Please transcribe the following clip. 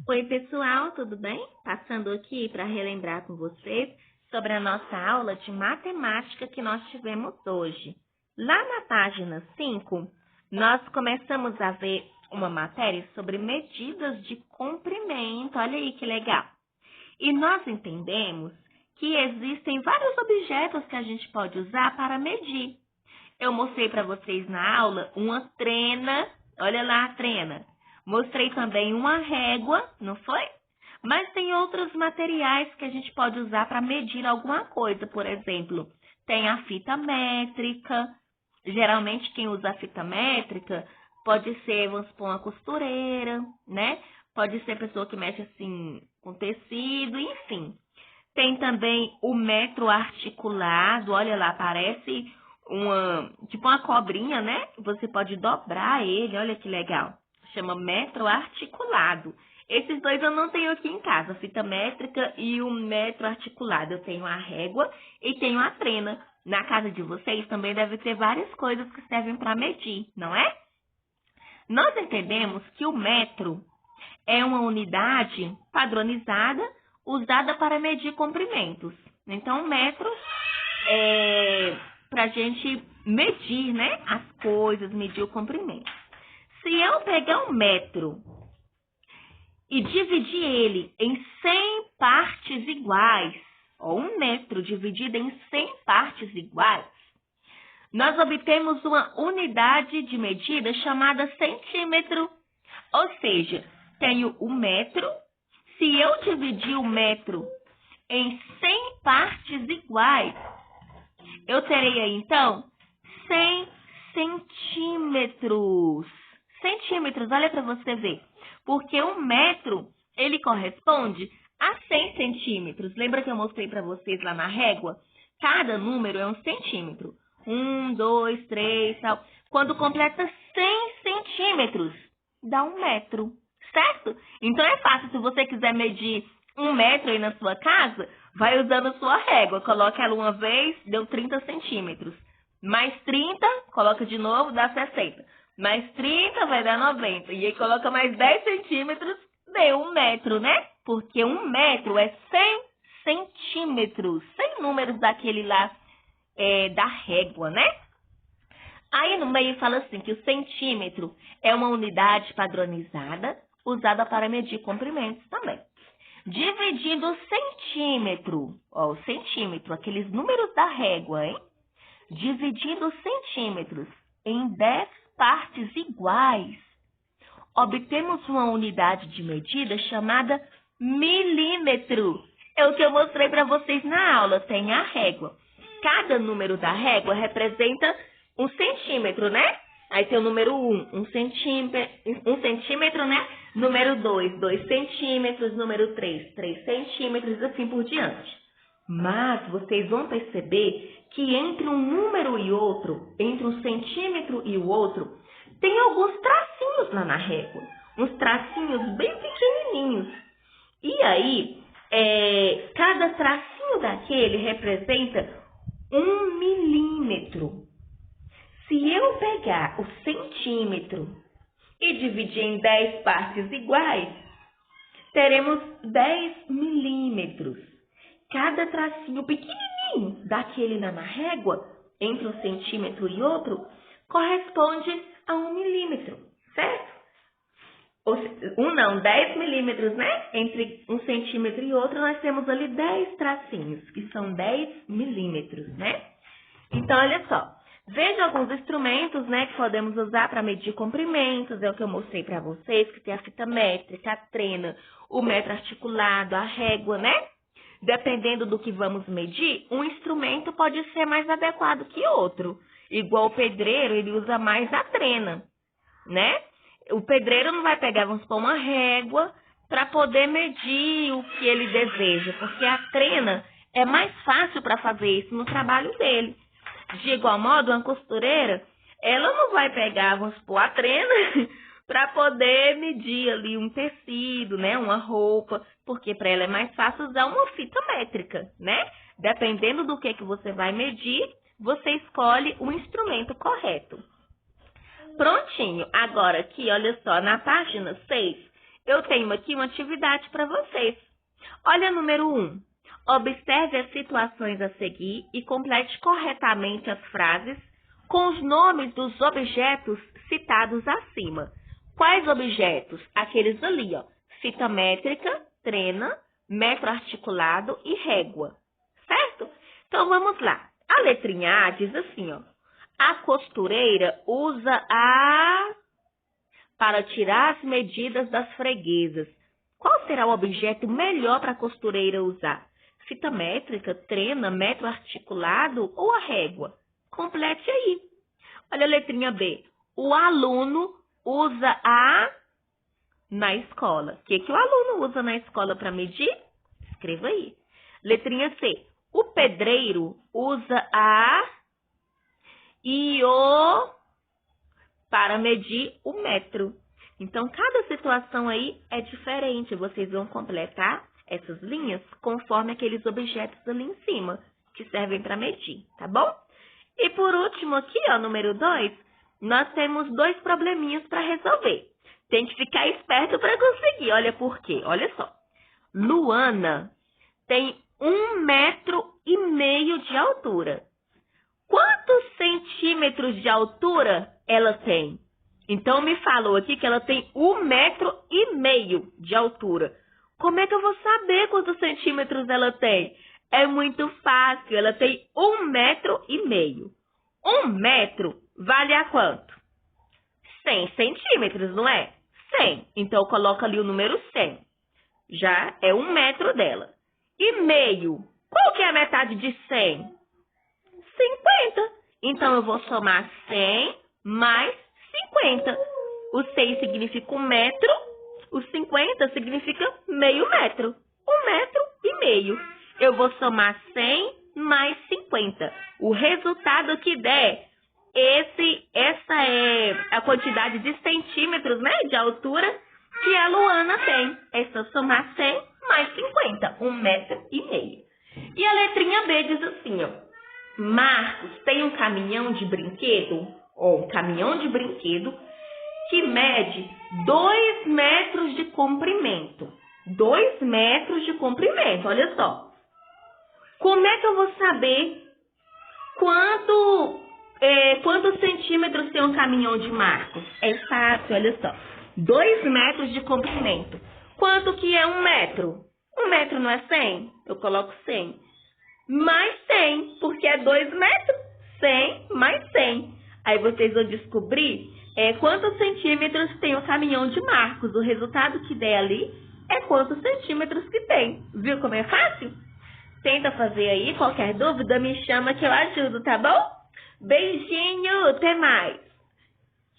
Oi, pessoal, tudo bem? Passando aqui para relembrar com vocês sobre a nossa aula de matemática que nós tivemos hoje. Lá na página 5, nós começamos a ver uma matéria sobre medidas de comprimento. Olha aí que legal! E nós entendemos que existem vários objetos que a gente pode usar para medir. Eu mostrei para vocês na aula uma trena, olha lá a trena. Mostrei também uma régua, não foi? Mas tem outros materiais que a gente pode usar para medir alguma coisa. Por exemplo, tem a fita métrica. Geralmente quem usa a fita métrica pode ser, vamos supor, uma costureira, né? Pode ser pessoa que mexe assim com tecido, enfim. Tem também o metro articulado, olha lá, parece tipo uma cobrinha, né? Você pode dobrar ele, olha que legal. Chama metro articulado. Esses dois eu não tenho aqui em casa, a fita métrica e o metro articulado. Eu tenho a régua e tenho a trena. Na casa de vocês também deve ter várias coisas que servem para medir, não é? Nós entendemos que o metro é uma unidade padronizada usada para medir comprimentos. Então, o metro é para a gente medir, né, as coisas, medir o comprimento. Se eu pegar um metro e dividir ele em 100 partes iguais, ou um metro dividido em 100 partes iguais, nós obtemos uma unidade de medida chamada centímetro. Ou seja, tenho o metro. Se eu dividir o metro em 100 partes iguais, eu terei aí, então, 100 centímetros. Centímetros, olha para você ver. Porque um metro, ele corresponde a 100 centímetros. Lembra que eu mostrei para vocês lá na régua? Cada número é um centímetro. 1, 2, 3, tal. Quando completa 100 centímetros, dá um metro, certo? Então é fácil, se você quiser medir 1 metro aí na sua casa, vai usando a sua régua. Coloca ela uma vez, deu 30 centímetros. Mais 30, coloca de novo, dá 60. Mais 30 vai dar 90. E aí coloca mais 10 centímetros, deu 1 metro, né? Porque 1 metro é 100 centímetros. 100 números daquele lá da régua, né? Aí no meio fala assim que o centímetro é uma unidade padronizada usada para medir comprimentos também. Dividindo o centímetro, ó, o centímetro, aqueles números da régua, hein? Dividindo os centímetros em 10 partes iguais, obtemos uma unidade de medida chamada milímetro. É o que eu mostrei para vocês na aula, tem a régua. Cada número da régua representa um centímetro, né? Aí tem o número 1, 1 centímetro, né? Número 2, 2 centímetros. Número 3, 3 centímetros, assim por diante. Mas vocês vão perceber que entre um número e outro, entre um centímetro e o outro, tem alguns tracinhos lá na régua. Uns tracinhos bem pequenininhos. E aí, cada tracinho daquele representa 1 milímetro. Se eu pegar o centímetro e dividir em 10 partes iguais, teremos 10 milímetros. Cada tracinho pequenininho daquele na régua, entre um centímetro e outro, corresponde a 1 milímetro, certo? 10 milímetros, né? Entre um centímetro e outro, nós temos ali 10 tracinhos, que são 10 milímetros, né? Então, olha só. Veja alguns instrumentos, né, que podemos usar para medir comprimentos. É o que eu mostrei para vocês, que tem a fita métrica, a trena, o metro articulado, a régua, né? Dependendo do que vamos medir, um instrumento pode ser mais adequado que outro. Igual o pedreiro, ele usa mais a trena, né? O pedreiro não vai pegar, vamos supor, uma régua para poder medir o que ele deseja, porque a trena é mais fácil para fazer isso no trabalho dele. De igual modo, uma costureira, ela não vai pegar, vamos supor, a trena para poder medir ali um tecido, né, uma roupa, porque para ela é mais fácil usar uma fita métrica, né? Dependendo do que você vai medir, você escolhe o instrumento correto. Prontinho. Agora aqui, olha só, na página 6, eu tenho aqui uma atividade para vocês. Olha número 1. Observe as situações a seguir e complete corretamente as frases com os nomes dos objetos citados acima. Quais objetos? Aqueles ali, ó. Fita métrica, trena, metro articulado e régua. Certo? Então, vamos lá. A letrinha A diz assim, ó. A costureira usa a... para tirar as medidas das freguesas. Qual será o objeto melhor para a costureira usar? Fita métrica, trena, metro articulado ou a régua? Complete aí. Olha a letrinha B. O aluno usa a... na escola. O que o aluno usa na escola para medir? Escreva aí. Letrinha C. O pedreiro usa a... e o... para medir o metro. Então, cada situação aí é diferente. Vocês vão completar essas linhas conforme aqueles objetos ali em cima, que servem para medir, tá bom? E por último aqui, ó, número 2, nós temos 2 probleminhas para resolver. Tem que ficar esperto para conseguir. Olha por quê. Olha só. Luana tem 1,5 metro de altura. Quantos centímetros de altura ela tem? Então, me falou aqui que ela tem 1,5 metro de altura. Como é que eu vou saber quantos centímetros ela tem? É muito fácil, ela tem 1,5 metro. 1 metro vale a quanto? 100 centímetros, não é? 100. Então, coloca ali o número 100. Já é 1 metro dela. E meio, qual que é a metade de 100? 50. Então, eu vou somar 100 mais 50. O 100 significa 1 metro, o 50 significa meio metro. 1,5 metro. Eu vou somar 100 mais 50. O resultado que der, essa é a quantidade de centímetros, né, de altura que a Luana tem. É só somar 100 mais 50, 1,5 metro. E a letrinha B diz assim, ó. Marcos tem um caminhão de brinquedo, que mede 2 metros de comprimento. 2 metros de comprimento, olha só. Como é que eu vou saber quantos centímetros tem um caminhão de Marcos? É fácil, olha só. 2 metros de comprimento. Quanto que é 1 metro? 1 metro não é 100? Eu coloco 100. Mais 100, porque é 2 metros. 100 mais 100. Aí vocês vão descobrir quantos centímetros tem o caminhão de Marcos. O resultado que der ali é quantos centímetros que tem. Viu como é fácil? Tenta fazer aí. Qualquer dúvida, me chama que eu ajudo, tá bom? Beijinho, até mais!